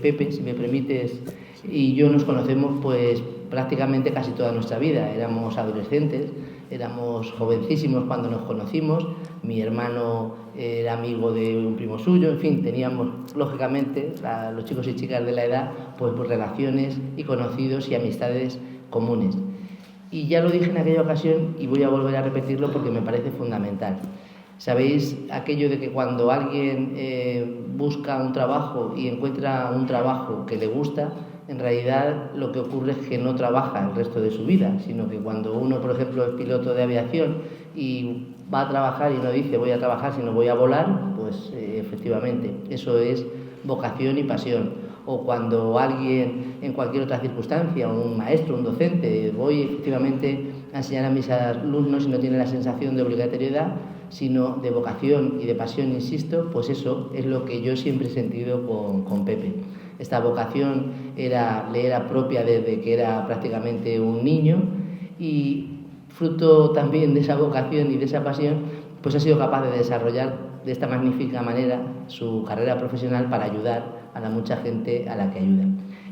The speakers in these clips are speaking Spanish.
Pepe, si me permites, y yo nos conocemos pues prácticamente casi toda nuestra vida. Éramos adolescentes, éramos jovencísimos cuando nos conocimos. Mi hermano era amigo de un primo suyo, en fin, teníamos lógicamente, los chicos y chicas de la edad, pues relaciones y conocidos y amistades comunes. Y ya lo dije en aquella ocasión y voy a volver a repetirlo porque me parece fundamental. ¿Sabéis aquello de que cuando alguien busca un trabajo y encuentra un trabajo que le gusta, en realidad lo que ocurre es que no trabaja el resto de su vida, sino que cuando uno, por ejemplo, es piloto de aviación y va a trabajar y no dice voy a trabajar sino voy a volar, pues efectivamente eso es vocación y pasión. O cuando alguien en cualquier otra circunstancia, un maestro, un docente, voy efectivamente a enseñar a mis alumnos y no tiene la sensación de obligatoriedad, sino de vocación y de pasión, insisto, pues eso es lo que yo siempre he sentido con Pepe. Esta vocación le era propia desde que era prácticamente un niño y fruto también de esa vocación y de esa pasión, pues ha sido capaz de desarrollar de esta magnífica manera su carrera profesional para ayudar a la mucha gente a la que ayuda.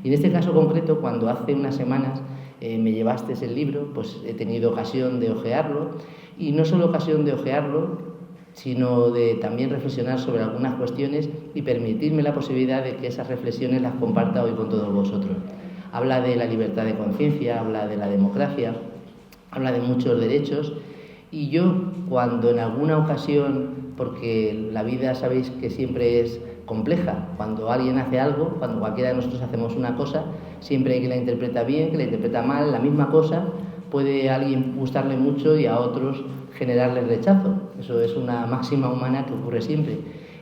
Y en este caso concreto, cuando hace unas semanas me llevaste el libro, pues he tenido ocasión de hojearlo, y no solo ocasión de hojearlo, sino de también reflexionar sobre algunas cuestiones y permitirme la posibilidad de que esas reflexiones las comparta hoy con todos vosotros. Habla de la libertad de conciencia, habla de la democracia, habla de muchos derechos, y yo cuando en alguna ocasión, porque la vida sabéis que siempre es compleja, cuando alguien hace algo, cuando cualquiera de nosotros hacemos una cosa, siempre hay quien la interpreta bien, que la interpreta mal, la misma cosa puede a alguien gustarle mucho y a otros generarle rechazo. Eso es una máxima humana que ocurre siempre.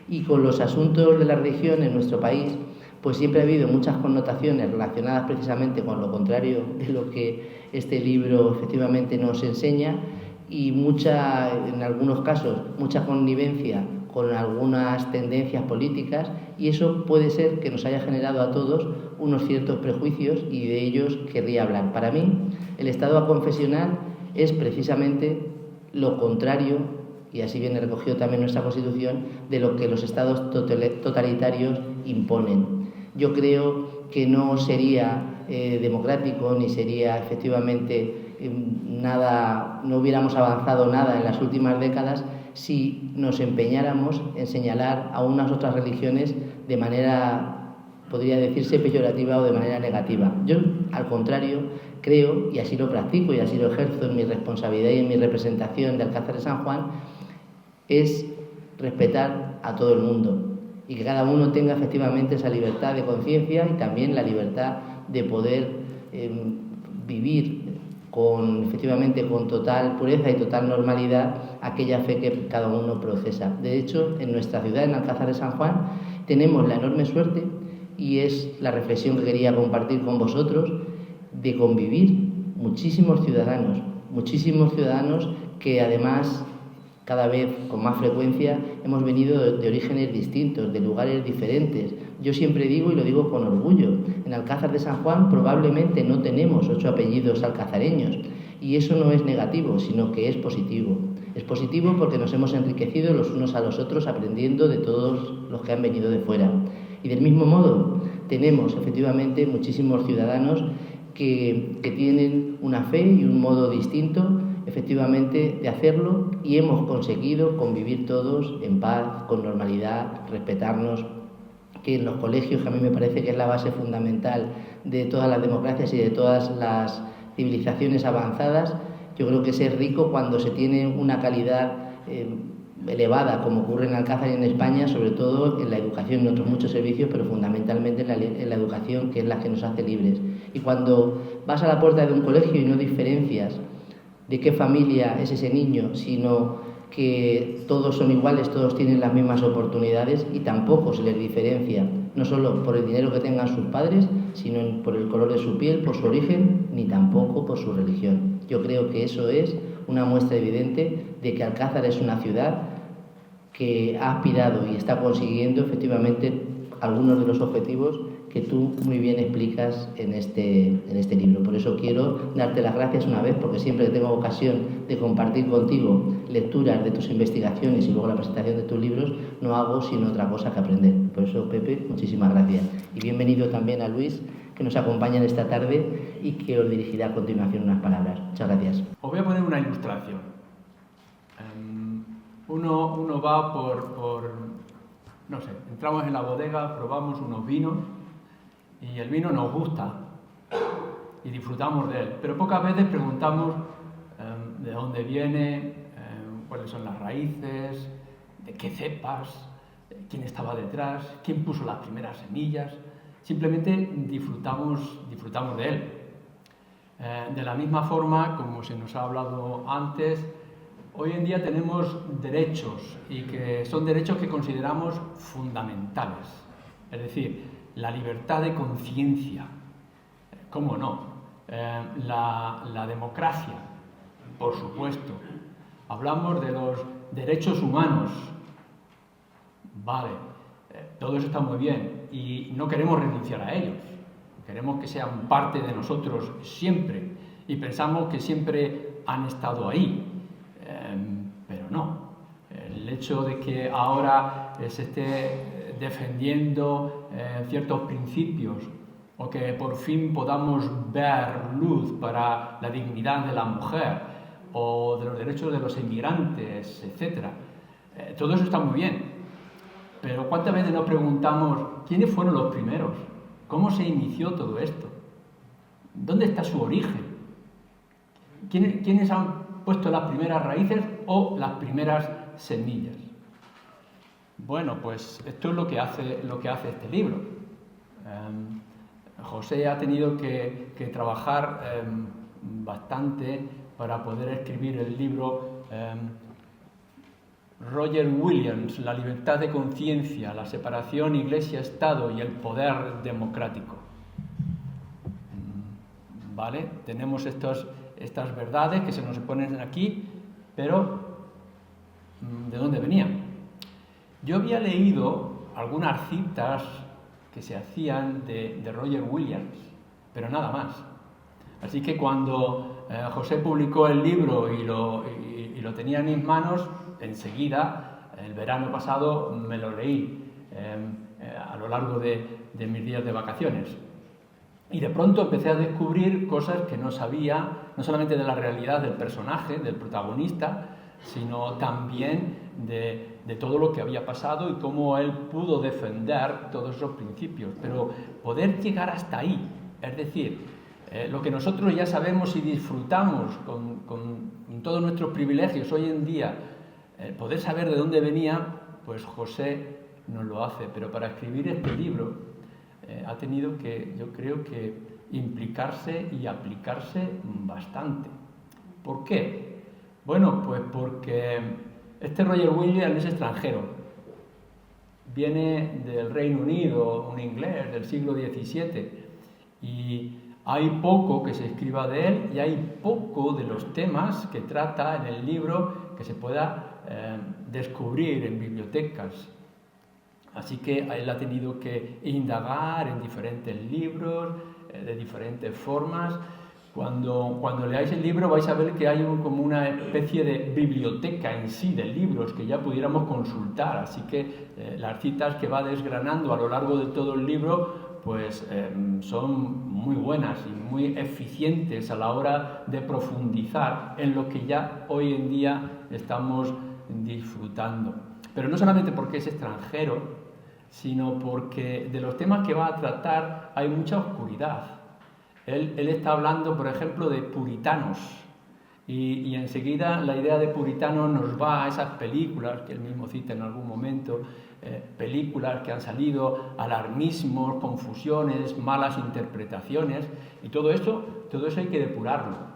Y con los asuntos de la religión en nuestro país, pues siempre ha habido muchas connotaciones relacionadas precisamente con lo contrario de lo que este libro efectivamente nos enseña, y en algunos casos, mucha connivencia con algunas tendencias políticas, y eso puede ser que nos haya generado a todos unos ciertos prejuicios, y de ellos querría hablar. Para mí, el estado aconfesional es precisamente lo contrario, y así viene recogido también en nuestra Constitución, de lo que los estados totalitarios imponen. Yo creo que no sería democrático ni sería efectivamente no hubiéramos avanzado nada en las últimas décadas si nos empeñáramos en señalar a unas otras religiones de manera, podría decirse, peyorativa o de manera negativa. Yo, al contrario, creo, y así lo practico y así lo ejerzo en mi responsabilidad y en mi representación de Alcázar de San Juan, es respetar a todo el mundo y que cada uno tenga efectivamente esa libertad de conciencia y también la libertad de poder vivir efectivamente con total pureza y total normalidad aquella fe que cada uno procesa. De hecho, en nuestra ciudad, en Alcázar de San Juan, tenemos la enorme suerte, y es la reflexión que quería compartir con vosotros, de convivir muchísimos ciudadanos que además cada vez con más frecuencia hemos venido de orígenes distintos, de lugares diferentes. Yo siempre digo, y lo digo con orgullo, en Alcázar de San Juan probablemente no tenemos 8 apellidos alcazareños, y eso no es negativo, sino que es positivo. Es positivo porque nos hemos enriquecido los unos a los otros aprendiendo de todos los que han venido de fuera. Y del mismo modo tenemos efectivamente muchísimos ciudadanos que tienen una fe y un modo distinto efectivamente de hacerlo, y hemos conseguido convivir todos en paz, con normalidad, respetarnos, que en los colegios, que a mí me parece que es la base fundamental de todas las democracias y de todas las civilizaciones avanzadas, yo creo que es rico cuando se tiene una calidad elevada, como ocurre en Alcázar y en España, sobre todo en la educación, en otros muchos servicios, pero fundamentalmente en la educación, que es la que nos hace libres. Y cuando vas a la puerta de un colegio y no diferencias de qué familia es ese niño, sino que todos son iguales, todos tienen las mismas oportunidades, y tampoco se les diferencia, no solo por el dinero que tengan sus padres, sino por el color de su piel, por su origen, ni tampoco por su religión. Yo creo que eso es una muestra evidente de que Alcázar es una ciudad que ha aspirado y está consiguiendo efectivamente algunos de los objetivos que tú muy bien explicas en este libro. Por eso quiero darte las gracias una vez, porque siempre que tengo ocasión de compartir contigo lecturas de tus investigaciones y luego la presentación de tus libros, no hago sino otra cosa que aprender. Por eso, Pepe, muchísimas gracias. Y bienvenido también a Luis, que nos acompaña en esta tarde y que os dirigirá a continuación unas palabras. Muchas gracias. Os voy a poner una ilustración. Uno va no sé, entramos en la bodega, probamos unos vinos y el vino nos gusta y disfrutamos de él, pero pocas veces preguntamos de dónde viene, cuáles son las raíces, de qué cepas, quién estaba detrás, quién puso las primeras semillas. Simplemente disfrutamos de él. De la misma forma, como se nos ha hablado antes, hoy en día tenemos derechos y que son derechos que consideramos fundamentales. Es decir, la libertad de conciencia, ¿cómo no? La democracia, por supuesto. Hablamos de los derechos humanos. Vale, todo eso está muy bien y no queremos renunciar a ellos. Queremos que sean parte de nosotros siempre y pensamos que siempre han estado ahí. Pero no. El hecho de que ahora se esté defendiendo ciertos principios o que por fin podamos ver luz para la dignidad de la mujer o de los derechos de los inmigrantes, etc. Todo eso está muy bien. Pero ¿cuántas veces nos preguntamos quiénes fueron los primeros? ¿Cómo se inició todo esto? ¿Dónde está su origen? ¿Quiénes han puesto las primeras raíces o las primeras semillas? Bueno, pues esto es lo que hace este libro. José ha tenido que trabajar bastante para poder escribir el libro Roger Williams, La libertad de conciencia, la separación Iglesia-Estado y el poder democrático. ¿Vale? Tenemos estas verdades que se nos ponen aquí, pero ¿de dónde venían? Yo había leído algunas citas que se hacían de Roger Williams, pero nada más. Así que cuando José publicó el libro y lo tenía en mis manos, enseguida, el verano pasado, me lo leí a lo largo de mis días de vacaciones. Y de pronto empecé a descubrir cosas que no sabía, no solamente de la realidad del personaje, del protagonista, sino también de todo lo que había pasado y cómo él pudo defender todos esos principios. Pero poder llegar hasta ahí, es decir, lo que nosotros ya sabemos y disfrutamos con todos nuestros privilegios hoy en día, poder saber de dónde venía, pues José nos lo hace. Pero para escribir este libro ha tenido que, yo creo que, implicarse y aplicarse bastante. ¿Por qué? Bueno, pues porque este Roger Williams es extranjero. Viene del Reino Unido, un inglés del siglo XVII, y hay poco que se escriba de él y hay poco de los temas que trata en el libro que se pueda descubrir en bibliotecas. Así que él ha tenido que indagar en diferentes libros, de diferentes formas. Cuando leáis el libro vais a ver que hay como una especie de biblioteca en sí de libros que ya pudiéramos consultar. Así que las citas que va desgranando a lo largo de todo el libro pues son muy buenas y muy eficientes a la hora de profundizar en lo que ya hoy en día estamos disfrutando. Pero no solamente porque es extranjero, sino porque de los temas que va a tratar hay mucha oscuridad. Él está hablando, por ejemplo, de puritanos y enseguida la idea de puritanos nos va a esas películas que él mismo cita en algún momento, películas que han salido, alarmismos, confusiones, malas interpretaciones, y todo eso hay que depurarlo.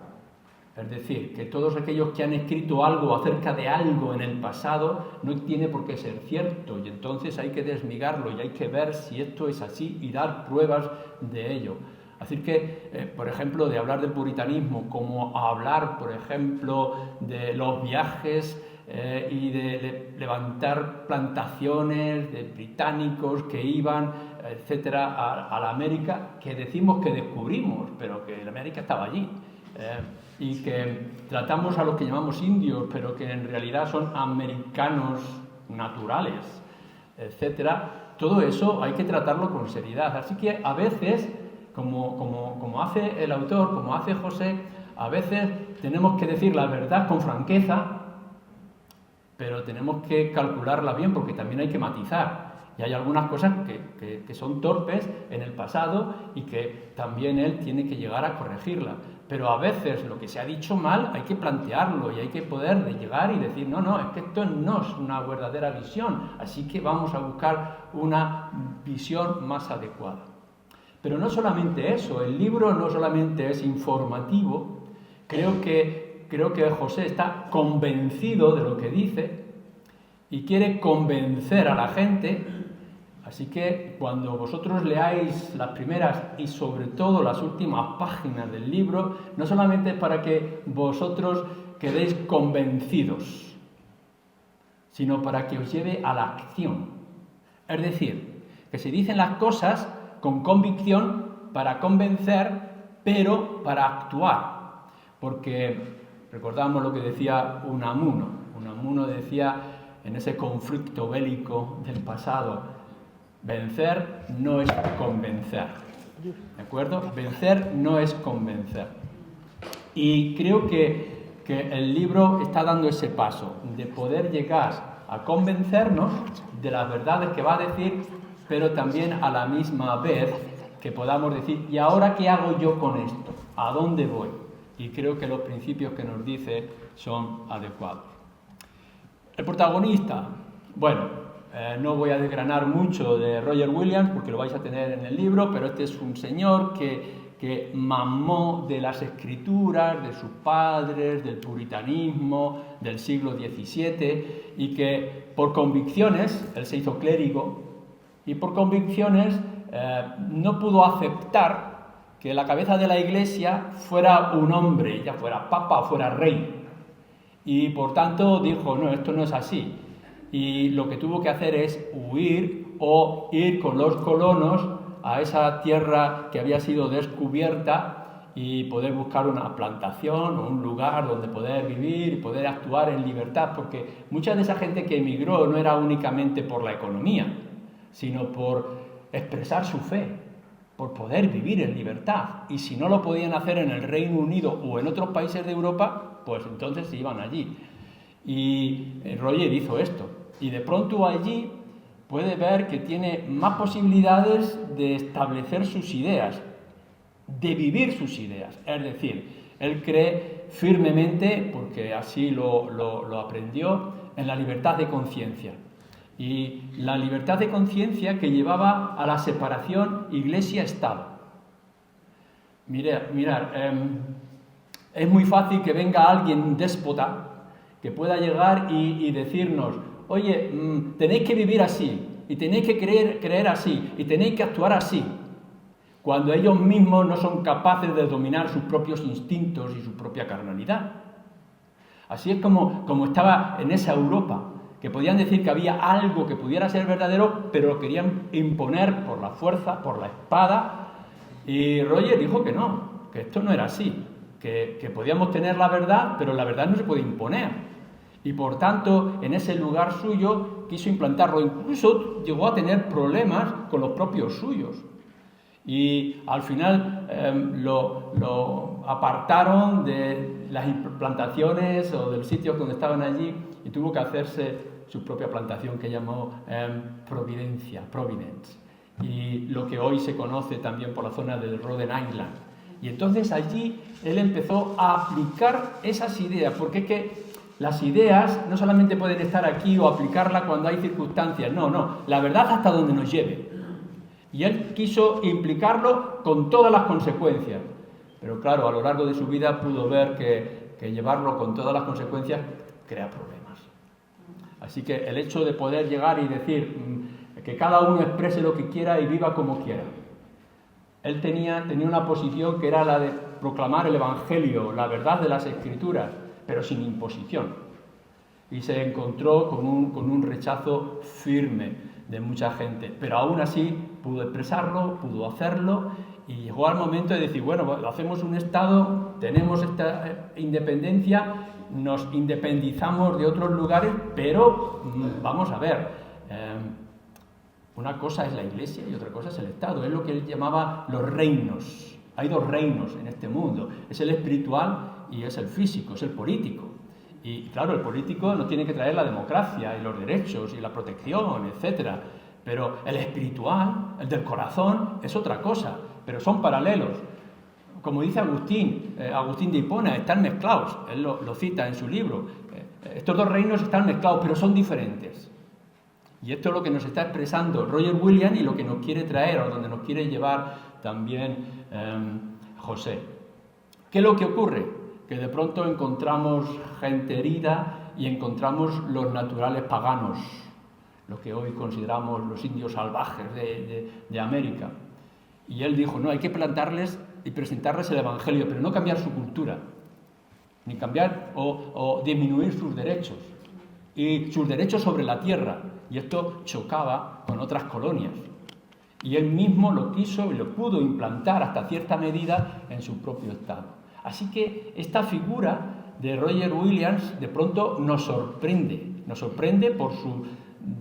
Es decir, que todos aquellos que han escrito algo acerca de algo en el pasado no tiene por qué ser cierto, y entonces hay que desmigarlo y hay que ver si esto es así y dar pruebas de ello. Así que, por ejemplo, de hablar del puritanismo como hablar, por ejemplo, de los viajes y de levantar plantaciones de británicos que iban, etcétera, a la América, que decimos que descubrimos, pero que la América estaba allí. Y que tratamos a los que llamamos indios, pero que en realidad son americanos naturales, etcétera. Todo eso hay que tratarlo con seriedad. Así que a veces, como hace el autor, como hace José, a veces tenemos que decir la verdad con franqueza, pero tenemos que calcularla bien porque también hay que matizar. Y hay algunas cosas que son torpes en el pasado y que también él tiene que llegar a corregirla. Pero a veces lo que se ha dicho mal hay que plantearlo y hay que poder llegar y decir, no, es que esto no es una verdadera visión, así que vamos a buscar una visión más adecuada. Pero no solamente eso, el libro no solamente es informativo, creo que José está convencido de lo que dice y quiere convencer a la gente. Así que cuando vosotros leáis las primeras y sobre todo las últimas páginas del libro, no solamente es para que vosotros quedéis convencidos, sino para que os lleve a la acción. Es decir, que se dicen las cosas con convicción para convencer, pero para actuar. Porque recordamos lo que decía Unamuno. Unamuno decía en ese conflicto bélico del pasado: vencer no es convencer, ¿de acuerdo? Vencer no es convencer. Y creo que el libro está dando ese paso, de poder llegar a convencernos de las verdades que va a decir, pero también a la misma vez que podamos decir, ¿y ahora qué hago yo con esto? ¿A dónde voy? Y creo que los principios que nos dice son adecuados. El protagonista, bueno, no voy a desgranar mucho de Roger Williams porque lo vais a tener en el libro, pero este es un señor que mamó de las escrituras, de sus padres, del puritanismo del siglo XVII y que por convicciones, él se hizo clérigo, y por convicciones no pudo aceptar que la cabeza de la Iglesia fuera un hombre, ya fuera papa o fuera rey. Y por tanto dijo, no, esto no es así. Y lo que tuvo que hacer es huir o ir con los colonos a esa tierra que había sido descubierta y poder buscar una plantación o un lugar donde poder vivir y poder actuar en libertad, porque mucha de esa gente que emigró no era únicamente por la economía, sino por expresar su fe, por poder vivir en libertad. Y si no lo podían hacer en el Reino Unido o en otros países de Europa, pues entonces se iban allí. Y Roger hizo esto. Y de pronto allí puede ver que tiene más posibilidades de establecer sus ideas, de vivir sus ideas. Es decir, él cree firmemente, porque así lo aprendió, en la libertad de conciencia. Y la libertad de conciencia que llevaba a la separación Iglesia-Estado. Mirad, es muy fácil que venga alguien, un déspota, que pueda llegar y decirnos, oye, tenéis que vivir así, y tenéis que creer así, y tenéis que actuar así, cuando ellos mismos no son capaces de dominar sus propios instintos y su propia carnalidad. Así es como estaba en esa Europa, que podían decir que había algo que pudiera ser verdadero, pero lo querían imponer por la fuerza, por la espada, y Roger dijo que no, que esto no era así, que podíamos tener la verdad, pero la verdad no se puede imponer. Y por tanto, en ese lugar suyo quiso implantarlo. Incluso llegó a tener problemas con los propios suyos. Y al final lo apartaron de las plantaciones o de los sitios donde estaban allí y tuvo que hacerse su propia plantación que llamó Providence. Y lo que hoy se conoce también por la zona del Rhode Island. Y entonces allí él empezó a aplicar esas ideas, porque es que las ideas no solamente pueden estar aquí o aplicarlas cuando hay circunstancias, no, la verdad hasta donde nos lleve. Y él quiso implicarlo con todas las consecuencias. Pero claro, a lo largo de su vida pudo ver que llevarlo con todas las consecuencias crea problemas. Así que el hecho de poder llegar y decir que cada uno exprese lo que quiera y viva como quiera. Él tenía una posición que era la de proclamar el Evangelio, la verdad de las Escrituras, pero sin imposición. y se encontró con un rechazo firme de mucha gente, pero aún así pudo expresarlo, pudo hacerlo, y llegó al momento de decir, bueno, hacemos un Estado, tenemos esta independencia, nos independizamos de otros lugares, pero vamos a ver, una cosa es la Iglesia y otra cosa es el Estado, es lo que él llamaba los reinos. Hay dos reinos en este mundo, es el espiritual y es el físico, es el político. Y claro, el político nos tiene que traer la democracia y los derechos y la protección, etcétera. Pero el espiritual, el del corazón, es otra cosa, pero son paralelos. Como dice Agustín de Hipona, están mezclados, él lo cita en su libro. Estos dos reinos están mezclados, pero son diferentes. Y esto es lo que nos está expresando Roger Williams y lo que nos quiere traer, o donde nos quiere llevar también José. ¿Qué es lo que ocurre? Que de pronto encontramos gente herida y encontramos los naturales paganos, lo que hoy consideramos los indios salvajes de América. Y él dijo, no, hay que plantarles y presentarles el Evangelio, pero no cambiar su cultura, ni cambiar o disminuir sus derechos, y sus derechos sobre la tierra. Y esto chocaba con otras colonias. Y él mismo lo quiso y lo pudo implantar hasta cierta medida en su propio estado. Así que esta figura de Roger Williams de pronto nos sorprende por su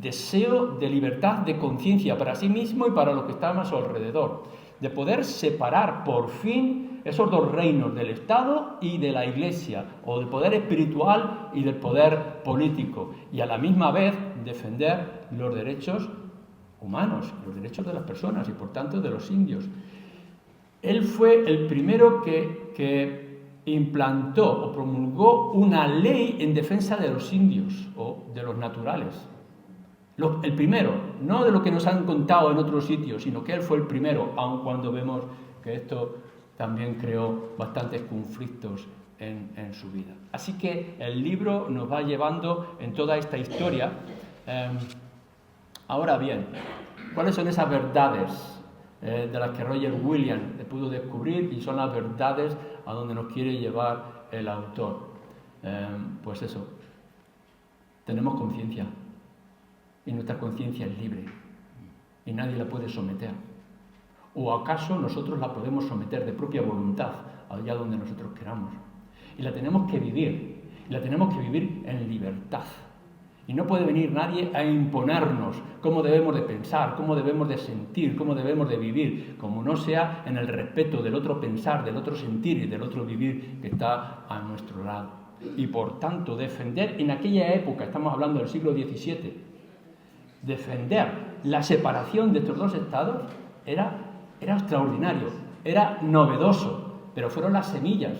deseo de libertad de conciencia para sí mismo y para lo que está a su alrededor, de poder separar por fin esos dos reinos del Estado y de la Iglesia, o del poder espiritual y del poder político, y a la misma vez defender los derechos humanos, los derechos de las personas y por tanto de los indios. Él fue el primero que implantó o promulgó una ley en defensa de los indios o de los naturales. El primero, no de lo que nos han contado en otros sitios, sino que él fue el primero, aun cuando vemos que esto también creó bastantes conflictos en su vida. Así que el libro nos va llevando en toda esta historia. Ahora bien, ¿cuáles son esas verdades de las que Roger Williams pudo descubrir y son las verdades a donde nos quiere llevar el autor? Pues eso, tenemos conciencia y nuestra conciencia es libre y nadie la puede someter. ¿O acaso nosotros la podemos someter de propia voluntad allá donde nosotros queramos? Y la tenemos que vivir, y la tenemos que vivir en libertad. Y no puede venir nadie a imponernos cómo debemos de pensar, cómo debemos de sentir, cómo debemos de vivir, como no sea en el respeto del otro pensar, del otro sentir y del otro vivir que está a nuestro lado. Y por tanto, defender en aquella época, estamos hablando del siglo XVII, defender la separación de estos dos estados era extraordinario, era novedoso, pero fueron las semillas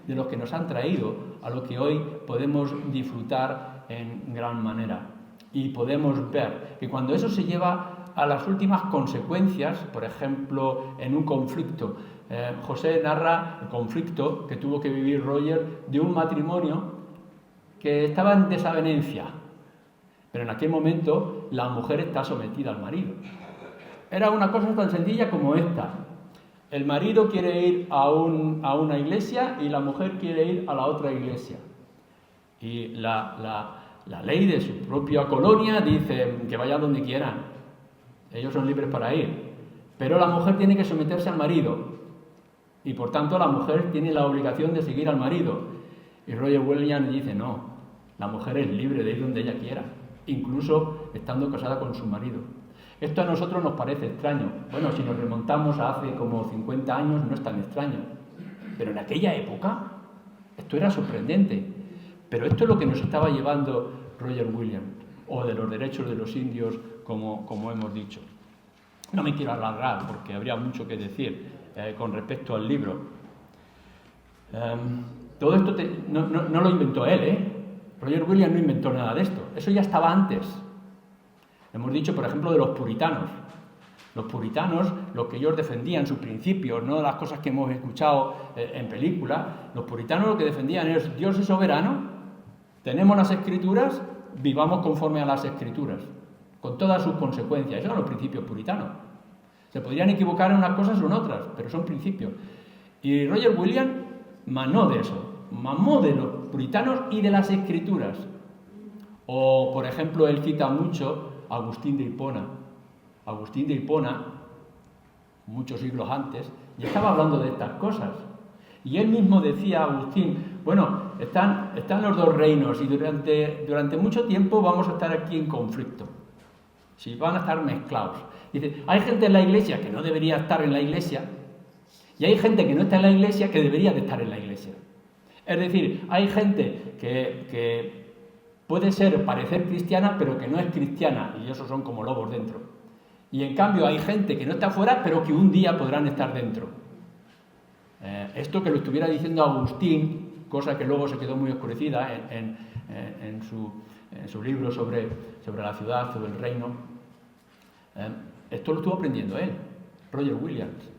de los que nos han traído a lo que hoy podemos disfrutar en gran manera. Y podemos ver que cuando eso se lleva a las últimas consecuencias, por ejemplo, en un conflicto, José narra el conflicto que tuvo que vivir Roger de un matrimonio que estaba en desavenencia, pero en aquel momento la mujer está sometida al marido. Era una cosa tan sencilla como esta. El marido quiere ir a una iglesia y la mujer quiere ir a la otra iglesia. Y la ley de su propia colonia dice que vayan donde quieran. Ellos son libres para ir. Pero la mujer tiene que someterse al marido. Y por tanto la mujer tiene la obligación de seguir al marido. Y Roger Williams dice, no, la mujer es libre de ir donde ella quiera, incluso estando casada con su marido. Esto a nosotros nos parece extraño. Bueno, si nos remontamos a hace como 50 años no es tan extraño. Pero en aquella época esto era sorprendente. Pero esto es lo que nos estaba llevando Roger Williams, o de los derechos de los indios, como hemos dicho. No me quiero alargar porque habría mucho que decir con respecto al libro. Todo esto no lo inventó él, Roger Williams no inventó nada de esto. Eso ya estaba antes. Hemos dicho, por ejemplo, de los puritanos. Los puritanos, lo que ellos defendían, sus principios, no las cosas que hemos escuchado en películas. Los puritanos lo que defendían es Dios es soberano, tenemos las escrituras, vivamos conforme a las escrituras, con todas sus consecuencias. Esos son los principios puritanos. Se podrían equivocar en unas cosas o en otras, pero son principios. Y Roger Williams mamó de eso, mamó de los puritanos y de las escrituras. O, por ejemplo, él cita mucho a Agustín de Hipona. Agustín de Hipona, muchos siglos antes, y estaba hablando de estas cosas. Y él mismo decía, Agustín, bueno, están los dos reinos y durante mucho tiempo vamos a estar aquí en conflicto. Si van a estar mezclados. Dice, hay gente en la iglesia que no debería estar en la iglesia y hay gente que no está en la iglesia que debería de estar en la iglesia. Es decir, hay gente que puede parecer cristiana, pero que no es cristiana, y esos son como lobos dentro. Y en cambio hay gente que no está fuera, pero que un día podrán estar dentro. Esto que lo estuviera diciendo Agustín, cosa que luego se quedó muy oscurecida en su libro sobre la ciudad, sobre el reino, esto lo estuvo aprendiendo él, Roger Williams.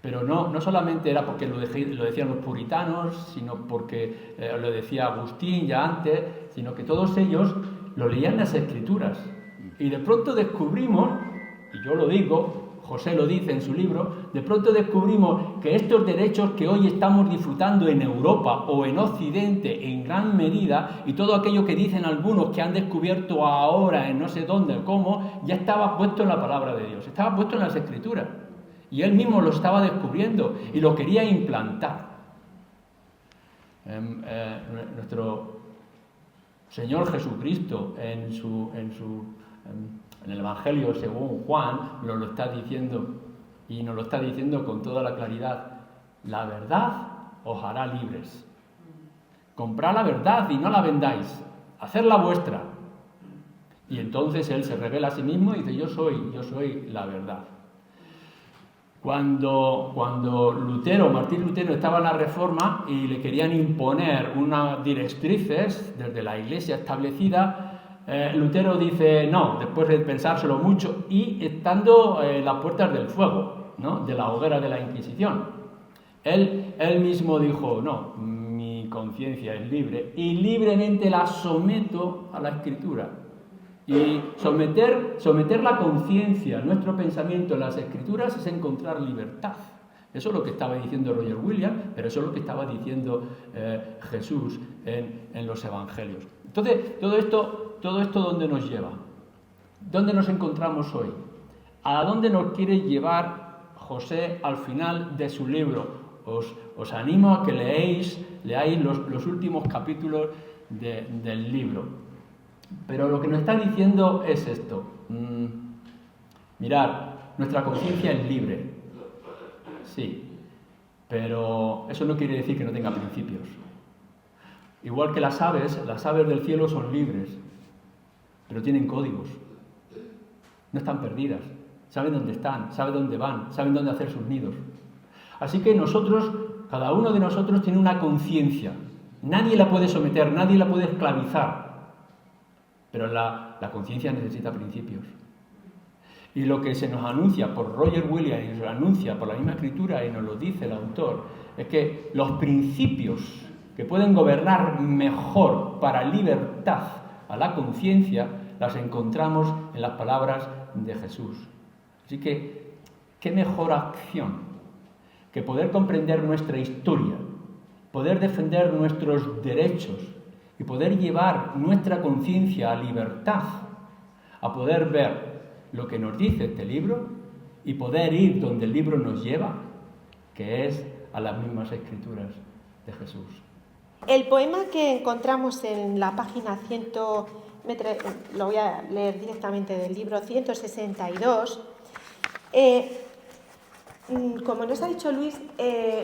Pero no solamente era porque lo decían los puritanos, sino porque lo decía Agustín ya antes, sino que todos ellos lo leían en las Escrituras. Y de pronto descubrimos, y yo lo digo, José lo dice en su libro, de pronto descubrimos que estos derechos que hoy estamos disfrutando en Europa o en Occidente en gran medida, y todo aquello que dicen algunos que han descubierto ahora en no sé dónde, cómo, ya estaba puesto en la palabra de Dios, estaba puesto en las Escrituras. Y él mismo lo estaba descubriendo y lo quería implantar. Nuestro Señor Jesucristo en el Evangelio según Juan nos lo está diciendo, y nos lo está diciendo con toda la claridad. La verdad os hará libres. Comprad la verdad y no la vendáis. Hacedla vuestra. Y entonces Él se revela a sí mismo y dice, yo soy la verdad. Cuando Martín Lutero estaba en la Reforma y le querían imponer unas directrices desde la Iglesia establecida, Lutero dice no, después de pensárselo mucho y estando en las puertas del fuego, ¿no?, de la hoguera de la Inquisición. Él mismo dijo, no, mi conciencia es libre y libremente la someto a la Escritura. Y someter la conciencia, nuestro pensamiento en las Escrituras es encontrar libertad. Eso es lo que estaba diciendo Roger Williams, pero eso es lo que estaba diciendo Jesús en los Evangelios. Entonces, todo esto ¿dónde nos lleva? ¿Dónde nos encontramos hoy? ¿A dónde nos quiere llevar José al final de su libro? Os animo a que leáis los últimos capítulos del libro. Pero lo que nos está diciendo es esto. Mirad, nuestra conciencia es libre. Sí, pero eso no quiere decir que no tenga principios. Igual que las aves del cielo son libres, pero tienen códigos. No están perdidas. Saben dónde están, saben dónde van, saben dónde hacer sus nidos. Así que cada uno de nosotros tiene una conciencia. Nadie la puede someter, nadie la puede esclavizar. Pero la conciencia necesita principios. Y lo que se nos anuncia por Roger Williams y se nos anuncia por la misma Escritura y nos lo dice el autor, es que los principios que pueden gobernar mejor para libertad a la conciencia las encontramos en las palabras de Jesús. Así que, ¿qué mejor acción que poder comprender nuestra historia, poder defender nuestros derechos y poder llevar nuestra conciencia a libertad, a poder ver lo que nos dice este libro y poder ir donde el libro nos lleva, que es a las mismas Escrituras de Jesús? El poema que encontramos en la página lo voy a leer directamente del libro 162. Como nos ha dicho Luis,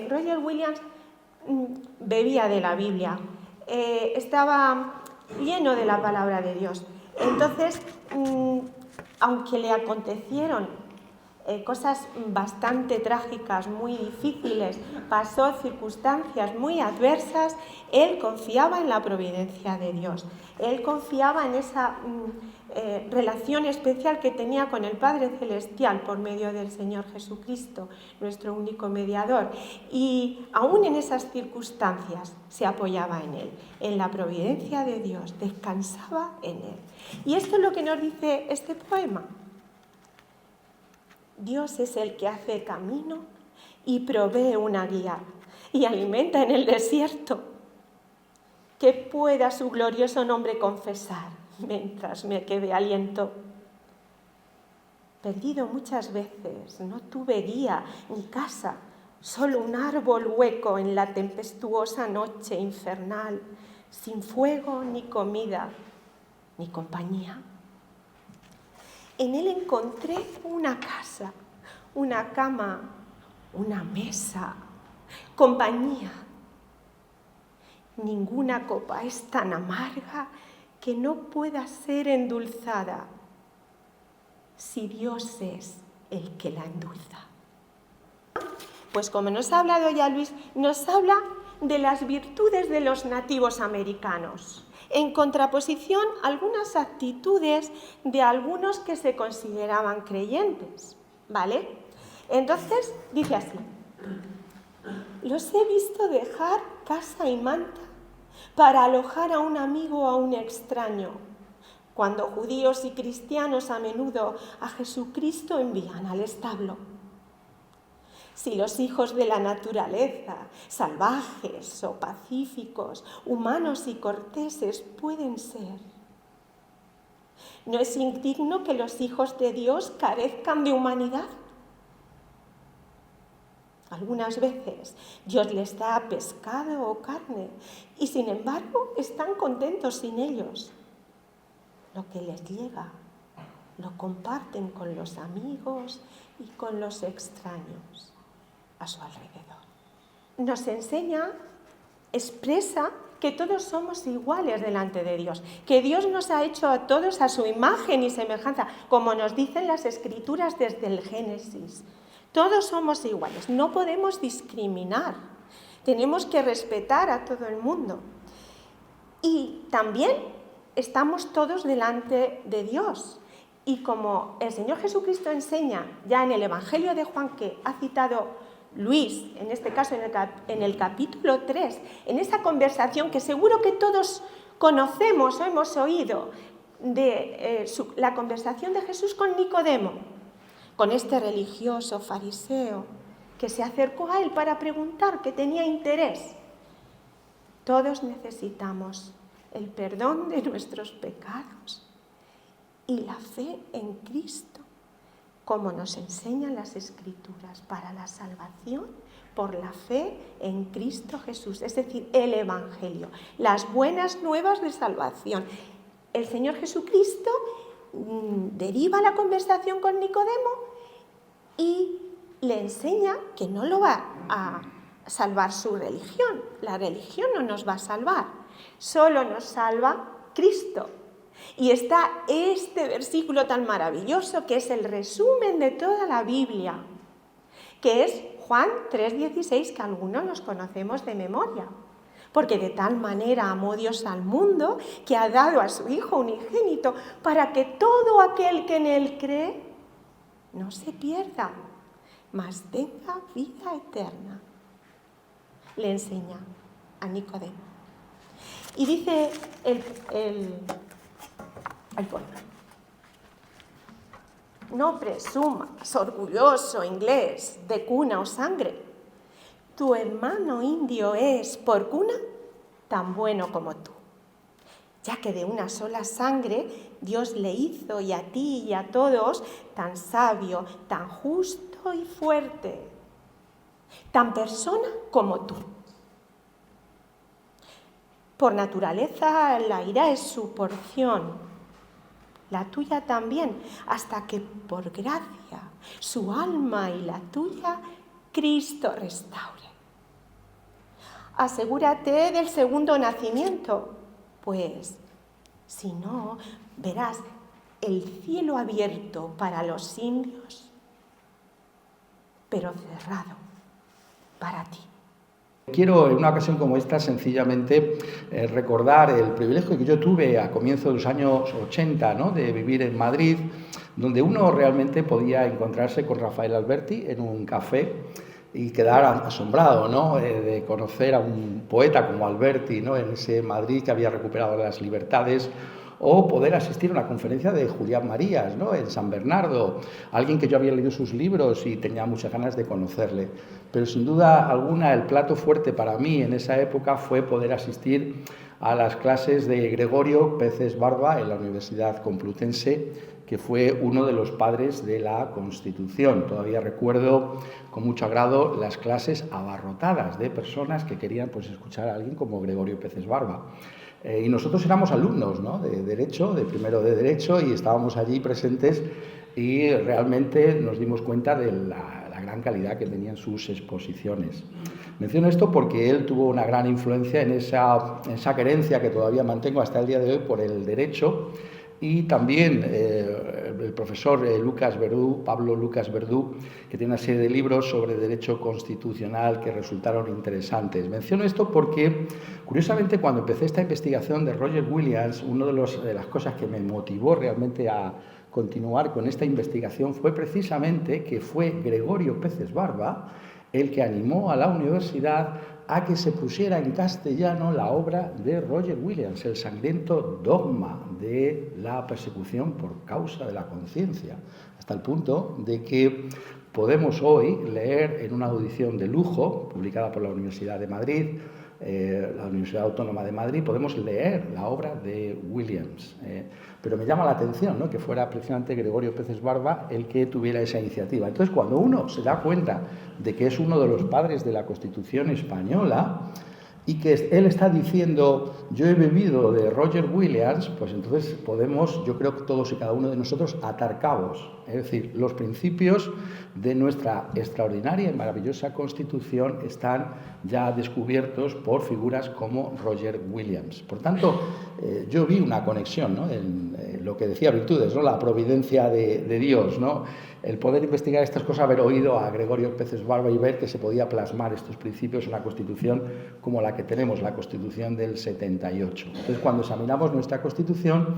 Roger Williams bebía de la Biblia. Estaba lleno de la palabra de Dios. Entonces, aunque le acontecieron cosas bastante trágicas, muy difíciles, pasó circunstancias muy adversas, él confiaba en la providencia de Dios. Él confiaba en esa relación especial que tenía con el Padre Celestial por medio del Señor Jesucristo, nuestro único mediador. Y aún en esas circunstancias se apoyaba en Él, en la providencia de Dios, descansaba en Él. Y esto es lo que nos dice este poema. Dios es el que hace camino y provee una guía y alimenta en el desierto. Que pueda su glorioso nombre confesar mientras me quedé aliento. Perdido muchas veces, no tuve guía ni casa, solo un árbol hueco en la tempestuosa noche infernal, sin fuego ni comida ni compañía. En él encontré una casa, una cama, una mesa, compañía. Ninguna copa es tan amarga que no pueda ser endulzada si Dios es el que la endulza. Pues como nos ha hablado ya Luis, nos habla de las virtudes de los nativos americanos, en contraposición a algunas actitudes de algunos que se consideraban creyentes, ¿vale? Entonces, dice así: los he visto dejar casa y manta para alojar a un amigo o a un extraño, cuando judíos y cristianos a menudo a Jesucristo envían al establo. Si los hijos de la naturaleza, salvajes o pacíficos, humanos y corteses pueden ser, ¿no es indigno que los hijos de Dios carezcan de humanidad? Algunas veces Dios les da pescado o carne y sin embargo están contentos sin ellos. Lo que les llega lo comparten con los amigos y con los extraños a su alrededor. Nos enseña, expresa que todos somos iguales delante de Dios, que Dios nos ha hecho a todos a su imagen y semejanza, como nos dicen las Escrituras desde el Génesis. Todos somos iguales, no podemos discriminar, tenemos que respetar a todo el mundo. Y también estamos todos delante de Dios. Y como el Señor Jesucristo enseña ya en el Evangelio de Juan, que ha citado Luis, en este caso en el capítulo 3, en esa conversación que seguro que todos conocemos o hemos oído, de la conversación de Jesús con Nicodemo, con este religioso fariseo que se acercó a él para preguntar, que tenía interés. Todos necesitamos el perdón de nuestros pecados y la fe en Cristo, como nos enseñan las Escrituras, para la salvación por la fe en Cristo Jesús, es decir, el Evangelio, las buenas nuevas de salvación. El Señor Jesucristo deriva la conversación con Nicodemo y le enseña que no lo va a salvar su religión. La religión no nos va a salvar, solo nos salva Cristo. Y está este versículo tan maravilloso que es el resumen de toda la Biblia, que es Juan 3,16, que algunos nos conocemos de memoria. Porque de tal manera amó Dios al mundo que ha dado a su Hijo unigénito para que todo aquel que en Él cree no se pierda, mas tenga vida eterna. Le enseña a Nicodemo. Y dice el poema: no presumas, orgulloso inglés, de cuna o sangre. Tu hermano indio es, por cuna, tan bueno como tú, ya que de una sola sangre Dios le hizo, y a ti y a todos, tan sabio, tan justo y fuerte, tan persona como tú. Por naturaleza la ira es su porción, la tuya también, hasta que por gracia su alma y la tuya Cristo restaure. Asegúrate del segundo nacimiento, pues si no, verás el cielo abierto para los indios, pero cerrado para ti. Quiero, en una ocasión como esta, sencillamente recordar el privilegio que yo tuve a comienzos de los años 80, ¿no?, de vivir en Madrid, donde uno realmente podía encontrarse con Rafael Alberti en un café y quedar asombrado, ¿no?, de conocer a un poeta como Alberti, ¿no?, en ese Madrid que había recuperado las libertades, o poder asistir a una conferencia de Julián Marías, ¿no?, en San Bernardo, alguien que yo había leído sus libros y tenía muchas ganas de conocerle. Pero sin duda alguna el plato fuerte para mí en esa época fue poder asistir a las clases de Gregorio Peces Barba en la Universidad Complutense, que fue uno de los padres de la Constitución. Todavía recuerdo con mucho agrado las clases abarrotadas de personas que querían pues, escuchar a alguien como Gregorio Peces Barba. Y nosotros éramos alumnos, ¿no?, de Derecho, de primero de Derecho, y estábamos allí presentes y realmente nos dimos cuenta de la gran calidad que tenían sus exposiciones. Menciono esto porque él tuvo una gran influencia en esa querencia que todavía mantengo hasta el día de hoy por el derecho, y también el profesor Pablo Lucas Verdú, que tiene una serie de libros sobre derecho constitucional que resultaron interesantes. Menciono esto porque, curiosamente, cuando empecé esta investigación de Roger Williams, una de las cosas que me motivó realmente a continuar con esta investigación fue precisamente que fue Gregorio Peces Barba el que animó a la universidad a que se pusiera en castellano la obra de Roger Williams, El sangriento dogma de la persecución por causa de la conciencia, hasta el punto de que podemos hoy leer en una audición de lujo, publicada por la Universidad de Madrid, la Universidad Autónoma de Madrid, podemos leer la obra de Williams. Pero me llama la atención, ¿no?, que fuera precisamente Gregorio Peces Barba el que tuviera esa iniciativa. Entonces, cuando uno se da cuenta de que es uno de los padres de la Constitución española y que él está diciendo, yo he bebido de Roger Williams, pues entonces podemos, yo creo que todos y cada uno de nosotros, atar cabos. Es decir, los principios de nuestra extraordinaria y maravillosa Constitución están ya descubiertos por figuras como Roger Williams. Por tanto, yo vi una conexión, ¿no?, en lo que decía Virtudes, ¿no?, la providencia de Dios, ¿no?, el poder investigar estas cosas, haber oído a Gregorio Peces Barba y ver que se podía plasmar estos principios en una Constitución como la que tenemos, la Constitución del 78. Entonces, cuando examinamos nuestra Constitución,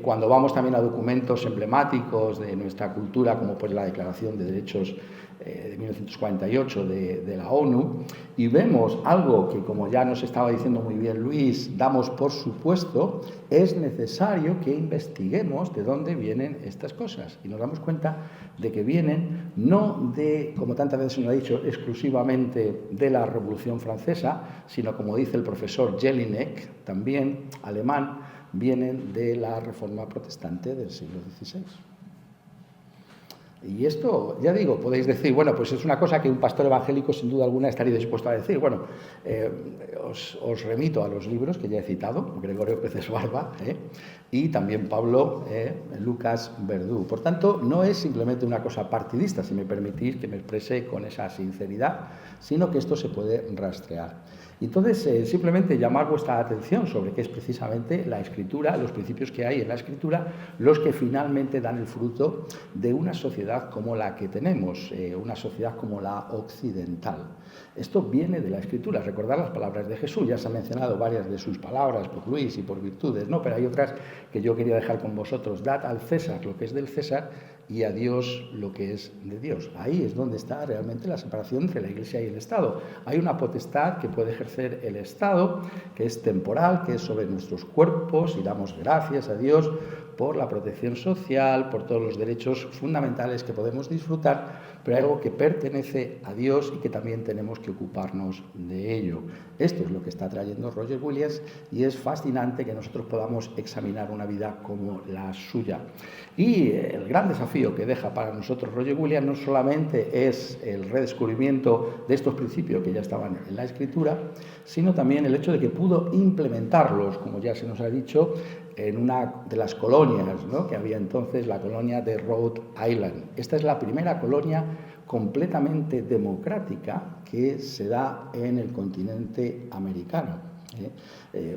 cuando vamos también a documentos emblemáticos de nuestra cultura, como pues la Declaración de Derechos de 1948 de la ONU, y vemos algo que, como ya nos estaba diciendo muy bien Luis, damos por supuesto, es necesario que investiguemos de dónde vienen estas cosas. Y nos damos cuenta de que vienen no de, como tantas veces se nos ha dicho, exclusivamente de la Revolución Francesa, sino, como dice el profesor Jelinek, también alemán, vienen de la Reforma Protestante del siglo XVI. Y esto, ya digo, podéis decir, bueno, pues es una cosa que un pastor evangélico sin duda alguna estaría dispuesto a decir. Bueno, os remito a los libros que ya he citado, Gregorio Peces Barba y también Pablo Lucas Verdú. Por tanto, no es simplemente una cosa partidista, si me permitís que me exprese con esa sinceridad, sino que esto se puede rastrear. Y entonces, simplemente llamar vuestra atención sobre qué es precisamente la Escritura, los principios que hay en la Escritura, los que finalmente dan el fruto de una sociedad como la que tenemos, una sociedad como la occidental. Esto viene de la Escritura. Recordad las palabras de Jesús, ya se han mencionado varias de sus palabras por Luis y por Virtudes, ¿no? Pero hay otras que yo quería dejar con vosotros. Dad al César lo que es del César y a Dios lo que es de Dios. Ahí es donde está realmente la separación entre la Iglesia y el Estado. Hay una potestad que puede ejercer el Estado, que es temporal, que es sobre nuestros cuerpos, y damos gracias a Dios por la protección social, por todos los derechos fundamentales que podemos disfrutar, pero hay algo que pertenece a Dios y que también tenemos que ocuparnos de ello. Esto es lo que está trayendo Roger Williams y es fascinante que nosotros podamos examinar una vida como la suya. Y el gran desafío que deja para nosotros Roger Williams no solamente es el redescubrimiento de estos principios que ya estaban en la Escritura, sino también el hecho de que pudo implementarlos, como ya se nos ha dicho, en una de las colonias, ¿no?, que había entonces, la colonia de Rhode Island. Esta es la primera colonia completamente democrática que se da en el continente americano.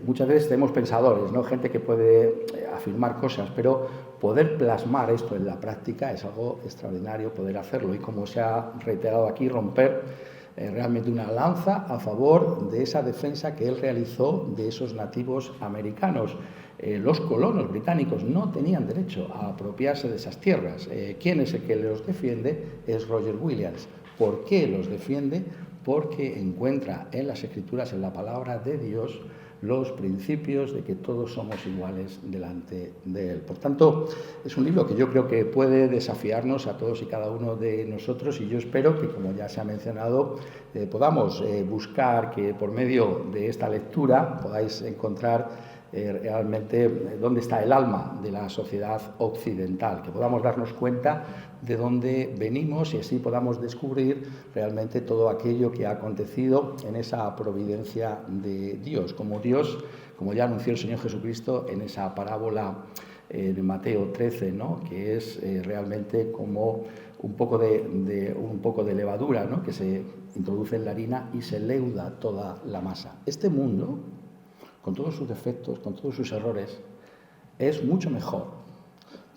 Muchas veces tenemos pensadores, ¿no?, gente que puede afirmar cosas, pero poder plasmar esto en la práctica es algo extraordinario, poder hacerlo. Y como se ha reiterado aquí, romper realmente una lanza a favor de esa defensa que él realizó de esos nativos americanos. Los colonos británicos no tenían derecho a apropiarse de esas tierras. ¿Quién es el que los defiende? Es Roger Williams. ¿Por qué los defiende? Porque encuentra en las Escrituras, en la palabra de Dios, los principios de que todos somos iguales delante de Él. Por tanto, es un libro que yo creo que puede desafiarnos a todos y cada uno de nosotros, y yo espero que, como ya se ha mencionado, podamos buscar que por medio de esta lectura podáis encontrar realmente dónde está el alma de la sociedad occidental, que podamos darnos cuenta de dónde venimos y así podamos descubrir realmente todo aquello que ha acontecido en esa providencia de Dios, como ya anunció el Señor Jesucristo en esa parábola de Mateo 13, ¿no? Que es realmente como un poco de levadura, ¿no? Que se introduce en la harina y se leuda toda la masa. Este mundo, con todos sus defectos, con todos sus errores, es mucho mejor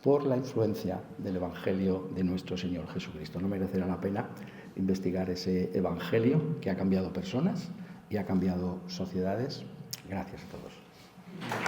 por la influencia del Evangelio de nuestro Señor Jesucristo. No merecerá la pena investigar ese Evangelio que ha cambiado personas y ha cambiado sociedades. Gracias a todos.